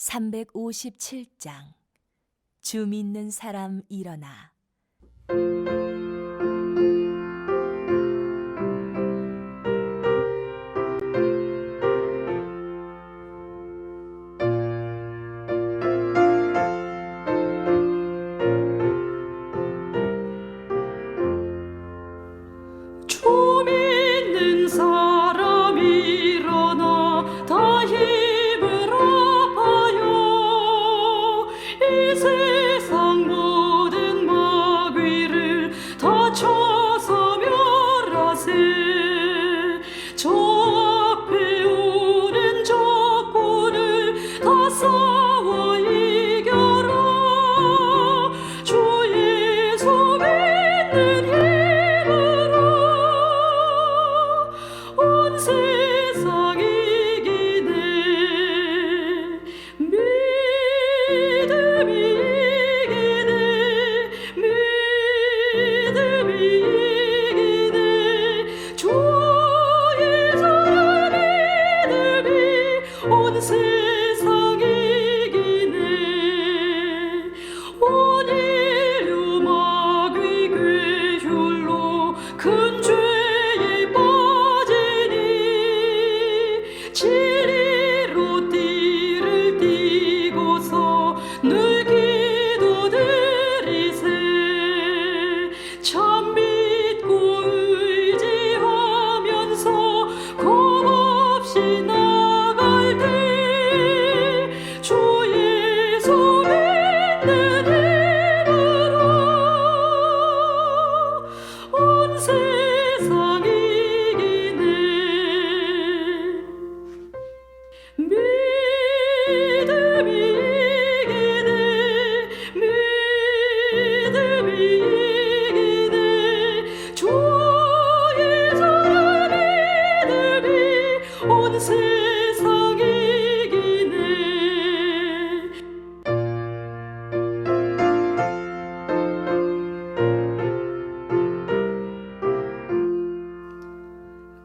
357장 주 믿는 사람 일어나. 주 믿는 사람 일어나 다 힘을 합하여 이 세상 모든 마귀를 다 쳐서 멸하세. 저 앞에 오는 적군을 다 싸워 이겨라. 주 예수 믿는 힘으로 온 세상 이기네. 믿음이 이기네. 믿음이 이기네. 주 예수를 믿음이 온 세상 이기네. 온 인류 마귀 괴율로 큰 죄에 빠지니 진리로 띠를 띠고서 늘 기도드리세. 참 믿고 의지하면서 겁없이 나갈 때 주 예수 믿는 힘으로 온 세상 이기네. 믿음이 이기네. 믿음이 이기네. 주 예수를 믿음이 온 세상 이기네.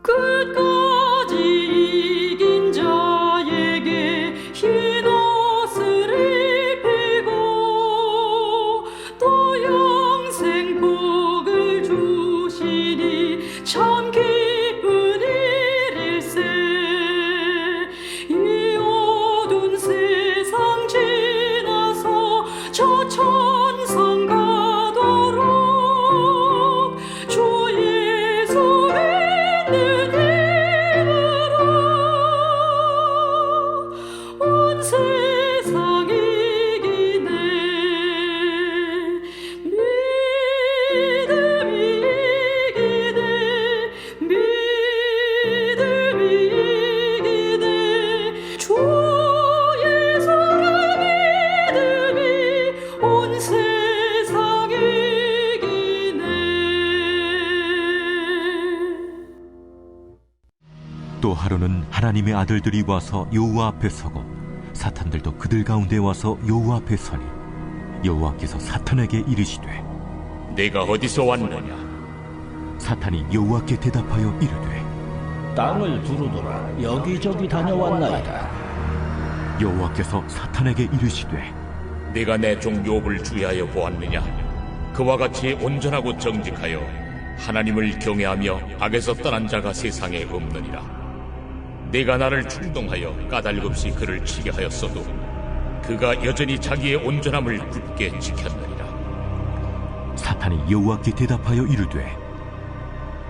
끝까지 이긴 자에게 흰 옷을 입히고 또 영생 복을 주시니 참 기쁜 일일세. 이 어두운 세상 지나서 저 천성 가도록 주 예수 믿는 힘으로 온 세상 이기네. 믿음이 이기네. 믿음이 이기네. 주 예수를 믿음이 온 세상 이기네. 또 하루는 하나님의 아들들이 와서 여호와 앞에 서고 사탄들도 그들 가운데 와서 여호와 앞에 서니 여호와께서 사탄에게 이르시되 내가 어디서 왔느냐? 사탄이 여호와께 대답하여 이르되 땅을 두루두라 여기저기 다녀왔나이다. 여호와께서 사탄에게 이르시되 내가 내 종 욥을 주의하여 보았느냐? 그와 같이 온전하고 정직하여 하나님을 경외하며 악에서 떠난 자가 세상에 없느니라. 내가 나를 충동하여 까닭없이 그를 치게 하였어도 그가 여전히 자기의 온전함을 굳게 지켰느니라. 사탄이 여호와께 대답하여 이르되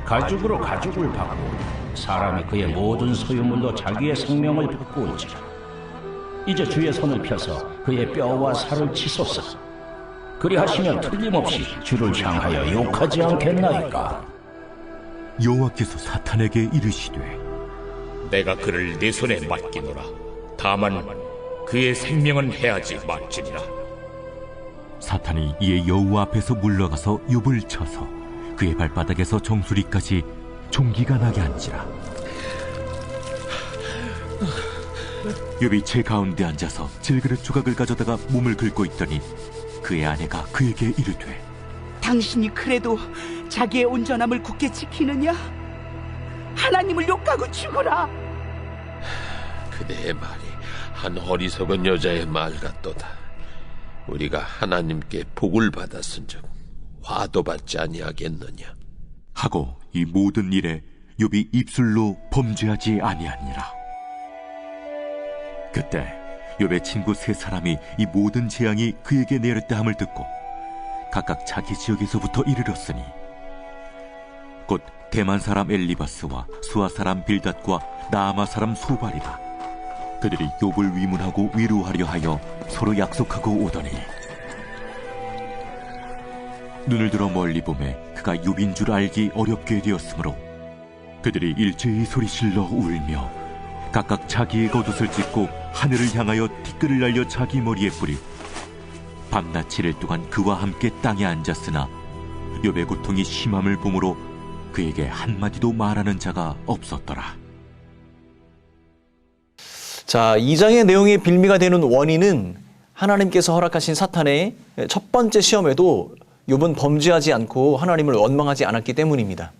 가죽으로 가죽을 받고 사람이 그의 모든 소유물로 자기의 생명을 바꾸온지라. 이제 주의 손을 펴서 그의 뼈와 살을 치소서. 그리하시면 틀림없이 주를 향하여 욕하지 않겠나이까. 여호와께서 사탄에게 이르시되 내가 그를 내 손에 맡기노라. 다만 그의 생명은 해하지 말지니라. 사탄이 이에 여호와 앞에서 물러가서 욥을 쳐서 그의 발바닥에서 정수리까지 종기가 나게 한지라. 욥이 제 가운데 앉아서 질그릇 조각을 가져다가 몸을 긁고 있더니 그의 아내가 그에게 이르되 당신이 그래도 자기의 온전함을 굳게 지키느냐? 하나님을 욕하고 죽으라. 그대의 말이 한 어리석은 여자의 말 같도다. 우리가 하나님께 복을 받았은즉 화도 받지 아니하겠느냐. 하고 이 모든 일에 욥이 입술로 범죄하지 아니하니라. 그때 욥의 친구 세 사람이 이 모든 재앙이 그에게 내렸다 함을 듣고 각각 자기 지역에서부터 이르렀으니 곧 대만 사람 엘리바스와 수아 사람 빌닷과 나아마 사람 소발이라. 그들이 욥을 위문하고 위로하려 하여 서로 약속하고 오더니 눈을 들어 멀리 보매 그가 욥인 줄 알기 어렵게 되었으므로 그들이 일제히 소리질러 울며 각각 자기의 겉옷을 찢고 하늘을 향하여 티끌을 날려 자기 머리에 뿌리고 밤낮 7일 동안 그와 함께 땅에 앉았으나 욥의 고통이 심함을 보므로 그에게 한마디도 말하는 자가 없었더라. 자, 2장의 내용의 빌미가 되는 원인은 하나님께서 허락하신 사탄의 첫 번째 시험에도 욥은 범죄하지 않고 하나님을 원망하지 않았기 때문입니다.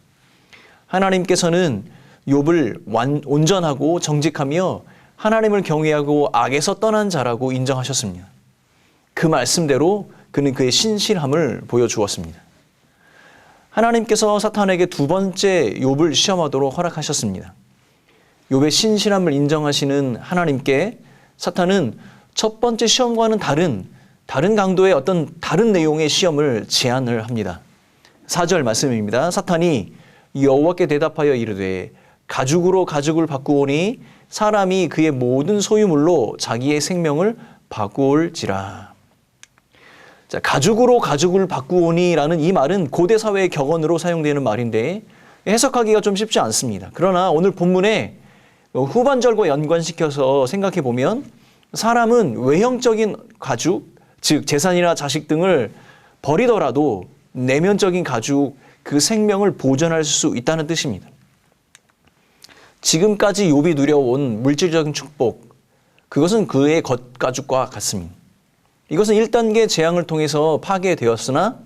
하나님께서는 욥을 온전하고 정직하며 하나님을 경외하고 악에서 떠난 자라고 인정하셨습니다. 그 말씀대로 그는 그의 신실함을 보여주었습니다. 하나님께서 사탄에게 두 번째 욥을 시험하도록 허락하셨습니다. 욥의 신실함을 인정하시는 하나님께 사탄은 첫 번째 시험과는 다른 강도의 어떤 다른 내용의 시험을 제안을 합니다. 4절 말씀입니다. 사탄이 여호와께 대답하여 이르되 가죽으로 가죽을 바꾸오니 사람이 그의 모든 소유물로 자기의 생명을 바꾸올지라. 자, 가죽으로 가죽을 바꾸오니라는 이 말은 고대 사회의 격언으로 사용되는 말인데 해석하기가 좀 쉽지 않습니다. 그러나 오늘 본문에 후반절과 연관시켜서 생각해 보면 사람은 외형적인 가죽, 즉 재산이나 자식 등을 버리더라도 내면적인 가죽, 그 생명을 보존할 수 있다는 뜻입니다. 지금까지 욥이 누려온 물질적인 축복, 그것은 그의 겉가죽과 같습니다. 이것은 1단계 재앙을 통해서 파괴되었으나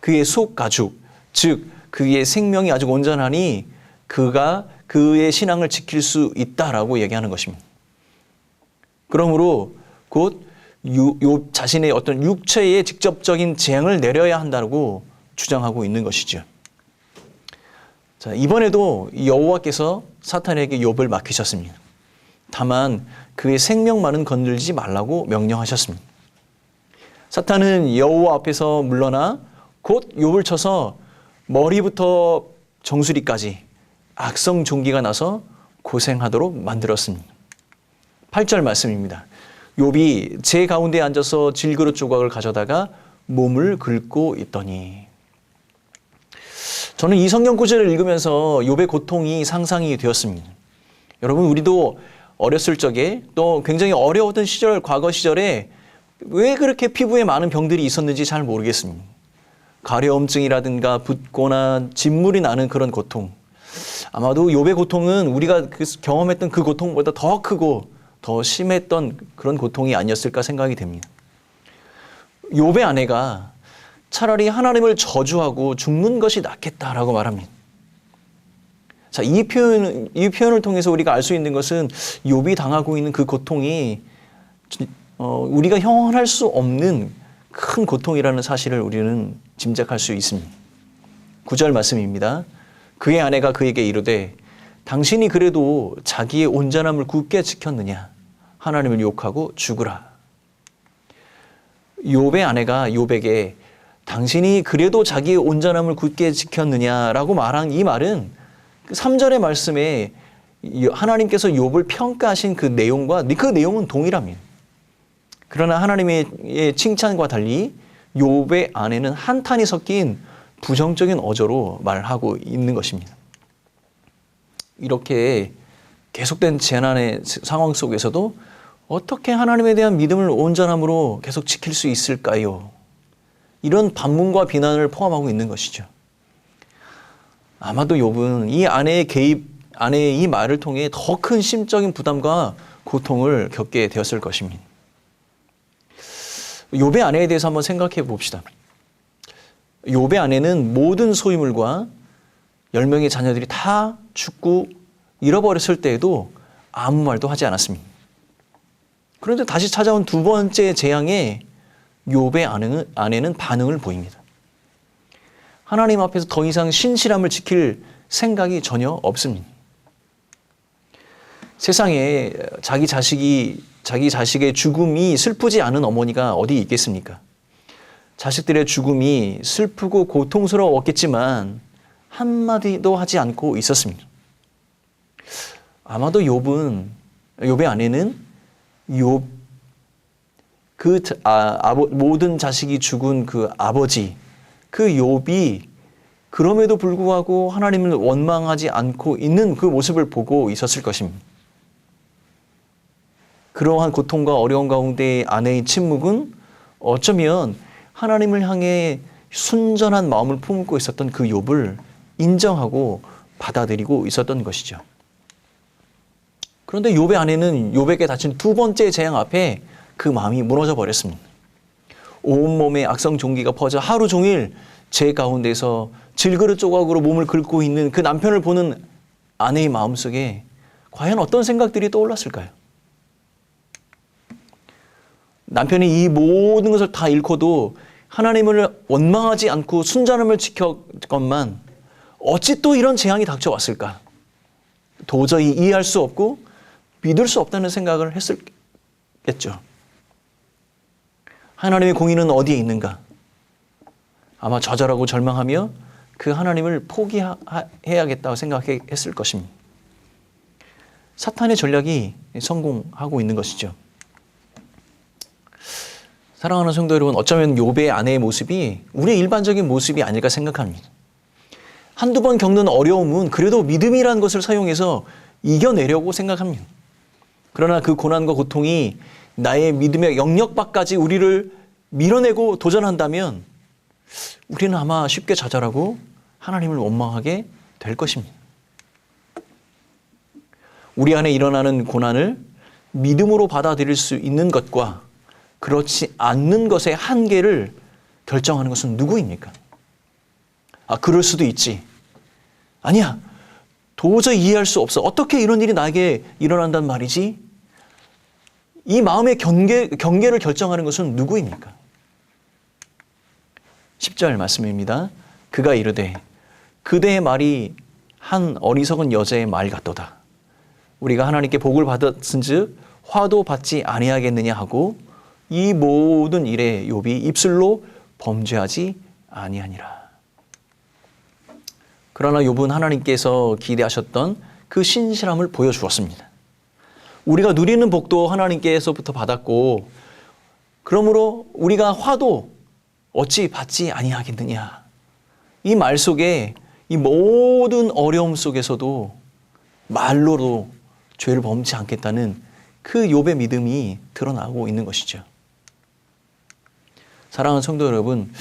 그의 속가죽, 즉 그의 생명이 아직 온전하니 그가 그의 신앙을 지킬 수 있다라고 얘기하는 것입니다. 그러므로 곧 욥 자신의 어떤 육체의 직접적인 재앙을 내려야 한다고 주장하고 있는 것이죠. 자, 이번에도 여호와께서 사탄에게 욥을 맡기셨습니다. 다만 그의 생명만은 건들지 말라고 명령하셨습니다. 사탄은 여호와 앞에서 물러나 곧 욥을 쳐서 머리부터 정수리까지 악성 종기가 나서 고생하도록 만들었습니다. 8절 말씀입니다. 욥이 제 가운데 앉아서 질그릇 조각을 가져다가 몸을 긁고 있더니. 저는 이 성경 구절을 읽으면서 욥의 고통이 상상이 되었습니다. 여러분, 우리도 어렸을 적에 또 굉장히 어려웠던 시절, 과거 시절에 왜 그렇게 피부에 많은 병들이 있었는지 잘 모르겠습니다. 가려움증이라든가 붓거나 진물이 나는 그런 고통. 아마도 욥의 고통은 우리가 경험했던 그 고통보다 더 크고 더 심했던 그런 고통이 아니었을까 생각이 됩니다. 욥의 아내가 차라리 하나님을 저주하고 죽는 것이 낫겠다라고 말합니다. 자, 이 표현을 통해서 우리가 알 수 있는 것은 욥이 당하고 있는 그 고통이 우리가 형언할 수 없는 큰 고통이라는 사실을 우리는 짐작할 수 있습니다. 9절 말씀입니다. 그의 아내가 그에게 이르되 당신이 그래도 자기의 온전함을 굳게 지켰느냐? 하나님을 욕하고 죽으라. 욥의 아내가 욥에게 당신이 그래도 자기의 온전함을 굳게 지켰느냐라고 말한 이 말은 3절의 말씀에 하나님께서 욥을 평가하신 그 내용과 그 내용은 동일합니다. 그러나 하나님의 칭찬과 달리 욥의 아내는 한탄이 섞인 부정적인 어조로 말하고 있는 것입니다. 이렇게 계속된 재난의 상황 속에서도 어떻게 하나님에 대한 믿음을 온전함으로 계속 지킬 수 있을까요? 이런 반문과 비난을 포함하고 있는 것이죠. 아마도 욥은 이 아내의 이 말을 통해 더 큰 심적인 부담과 고통을 겪게 되었을 것입니다. 욥의 아내에 대해서 한번 생각해 봅시다. 욥의 아내는 모든 소유물과 10명의 자녀들이 다 죽고 잃어버렸을 때에도 아무 말도 하지 않았습니다. 그런데 다시 찾아온 두 번째 재앙에 욥의 아내는 반응을 보입니다. 하나님 앞에서 더 이상 신실함을 지킬 생각이 전혀 없습니다. 세상에 자기 자식의 죽음이 슬프지 않은 어머니가 어디 있겠습니까? 자식들의 죽음이 슬프고 고통스러웠겠지만 한마디도 하지 않고 있었습니다. 아마도 욥의 아내는 모든 자식이 죽은 그 아버지, 그 욥이 그럼에도 불구하고 하나님을 원망하지 않고 있는 그 모습을 보고 있었을 것입니다. 그러한 고통과 어려움 가운데 아내의 침묵은 어쩌면 하나님을 향해 순전한 마음을 품고 있었던 그 욥을 인정하고 받아들이고 있었던 것이죠. 그런데 욥의 아내는 욥에게 닥친 두 번째 재앙 앞에 그 마음이 무너져 버렸습니다. 온몸에 악성 종기가 퍼져 하루 종일 제 가운데서 질그릇 조각으로 몸을 긁고 있는 그 남편을 보는 아내의 마음속에 과연 어떤 생각들이 떠올랐을까요? 남편이 이 모든 것을 다 잃고도 하나님을 원망하지 않고 순전함을 지켰건만 어찌 또 이런 재앙이 닥쳐왔을까? 도저히 이해할 수 없고 믿을 수 없다는 생각을 했겠죠. 하나님의 공의는 어디에 있는가? 아마 좌절하고 절망하며 그 하나님을 포기해야겠다고 생각했을 것입니다. 사탄의 전략이 성공하고 있는 것이죠. 사랑하는 성도 여러분, 어쩌면 욥의 아내의 모습이 우리의 일반적인 모습이 아닐까 생각합니다. 한두 번 겪는 어려움은 그래도 믿음이라는 것을 사용해서 이겨내려고 생각합니다. 그러나 그 고난과 고통이 나의 믿음의 영역 밖까지 우리를 밀어내고 도전한다면 우리는 아마 쉽게 좌절하고 하나님을 원망하게 될 것입니다. 우리 안에 일어나는 고난을 믿음으로 받아들일 수 있는 것과 그렇지 않는 것의 한계를 결정하는 것은 누구입니까? 그럴 수도 있지. 아니야. 도저히 이해할 수 없어. 어떻게 이런 일이 나에게 일어난단 말이지? 이 마음의 경계를 결정하는 것은 누구입니까? 10절 말씀입니다. 그가 이르되 그대의 말이 한 어리석은 여자의 말 같도다. 우리가 하나님께 복을 받았은즉 화도 받지 아니하겠느냐 하고 이 모든 일에 욥이 입술로 범죄하지 아니하니라. 그러나 욥은 하나님께서 기대하셨던 그 신실함을 보여주었습니다. 우리가 누리는 복도 하나님께서부터 받았고 그러므로 우리가 화도 어찌 받지 아니하겠느냐. 이 말 속에 이 모든 어려움 속에서도 말로도 죄를 범치 않겠다는 그 욥의 믿음이 드러나고 있는 것이죠. 사랑하는 성도 여러분,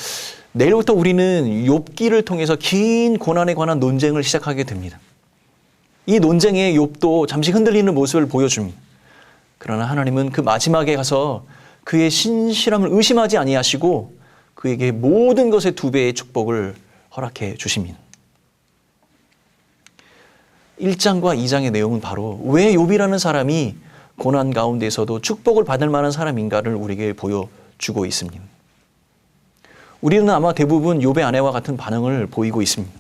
내일부터 우리는 욥기를 통해서 긴 고난에 관한 논쟁을 시작하게 됩니다. 이 논쟁에 욥도 잠시 흔들리는 모습을 보여줍니다. 그러나 하나님은 그 마지막에 가서 그의 신실함을 의심하지 아니하시고 그에게 모든 것의 2배의 축복을 허락해 주십니다. 1장과 2장의 내용은 바로 왜 욥이라는 사람이 고난 가운데서도 축복을 받을 만한 사람인가를 우리에게 보여주고 있습니다. 우리는 아마 대부분 욥의 아내와 같은 반응을 보이고 있습니다.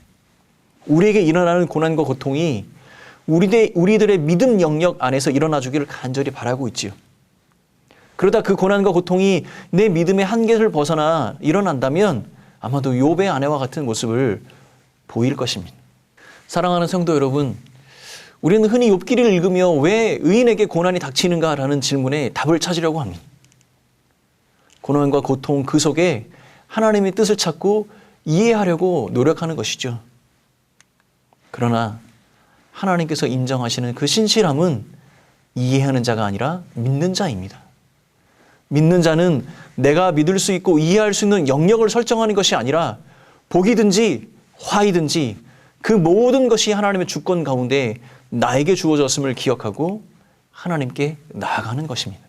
우리에게 일어나는 고난과 고통이 우리들의 믿음 영역 안에서 일어나 주기를 간절히 바라고 있지요. 그러다 그 고난과 고통이 내 믿음의 한계를 벗어나 일어난다면 아마도 욥의 아내와 같은 모습을 보일 것입니다. 사랑하는 성도 여러분, 우리는 흔히 욥기를 읽으며 왜 의인에게 고난이 닥치는가라는 질문에 답을 찾으려고 합니다. 고난과 고통 그 속에 하나님의 뜻을 찾고 이해하려고 노력하는 것이죠. 그러나 하나님께서 인정하시는 그 신실함은 이해하는 자가 아니라 믿는 자입니다. 믿는 자는 내가 믿을 수 있고 이해할 수 있는 영역을 설정하는 것이 아니라 복이든지 화이든지 그 모든 것이 하나님의 주권 가운데 나에게 주어졌음을 기억하고 하나님께 나아가는 것입니다.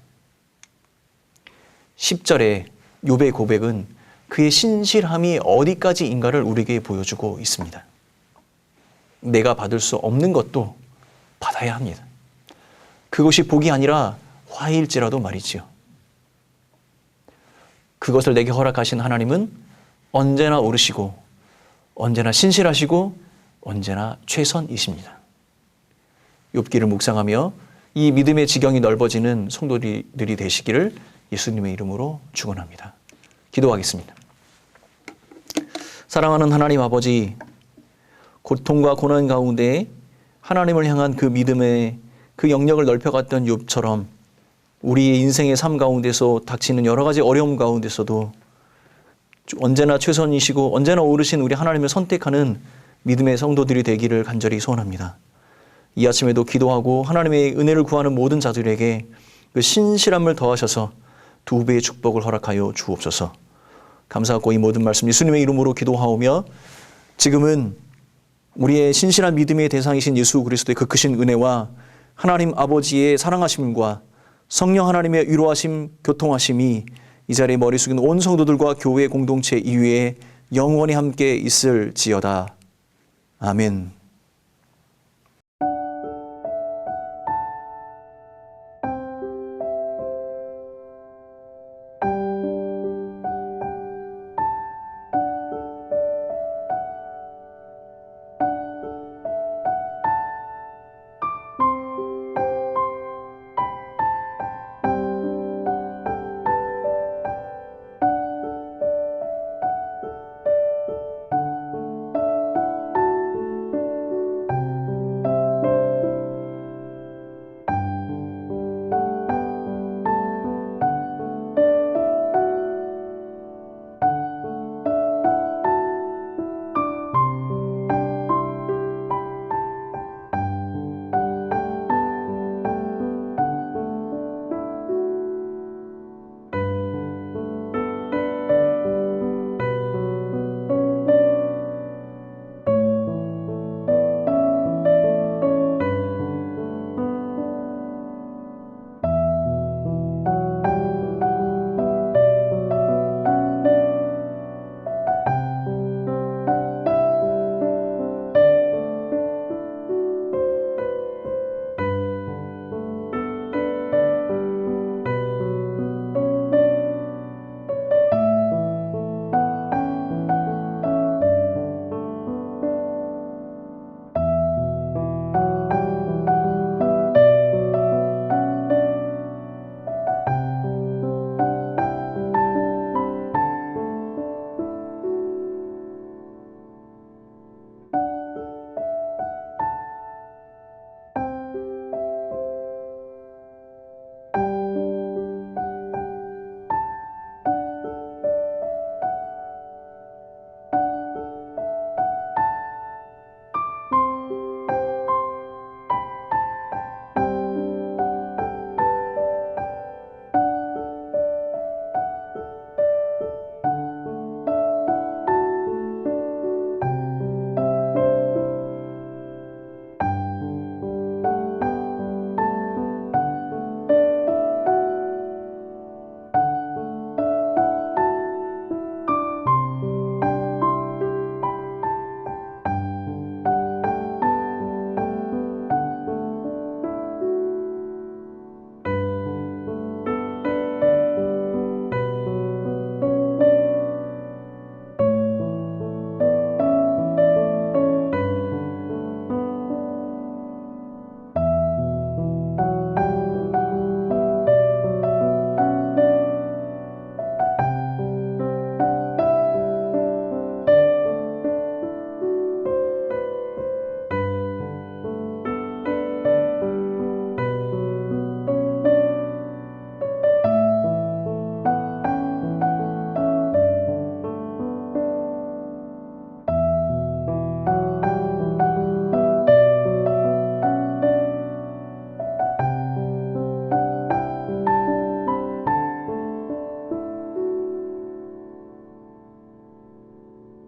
10절에 욥의 고백은 그의 신실함이 어디까지인가를 우리에게 보여주고 있습니다. 내가 받을 수 없는 것도 받아야 합니다. 그것이 복이 아니라 화일지라도 말이지요. 그것을 내게 허락하신 하나님은 언제나 옳으시고 언제나 신실하시고 언제나 최선이십니다. 욥기를 묵상하며 이 믿음의 지경이 넓어지는 성도들이 되시기를 예수님의 이름으로 축원합니다. 기도하겠습니다. 사랑하는 하나님 아버지, 고통과 고난 가운데 하나님을 향한 그 믿음의 그 영역을 넓혀갔던 욥처럼 우리의 인생의 삶 가운데서 닥치는 여러 가지 어려움 가운데서도 언제나 최선이시고 언제나 옳으신 우리 하나님을 선택하는 믿음의 성도들이 되기를 간절히 소원합니다. 이 아침에도 기도하고 하나님의 은혜를 구하는 모든 자들에게 그 신실함을 더하셔서 2배의 축복을 허락하여 주옵소서. 감사하고 이 모든 말씀 예수님의 이름으로 기도하오며 지금은 우리의 신실한 믿음의 대상이신 예수 그리스도의 그 크신 은혜와 하나님 아버지의 사랑하심과 성령 하나님의 위로하심, 교통하심이 이 자리에 머리 숙인 온 성도들과 교회 공동체 이외에 영원히 함께 있을지어다. 아멘.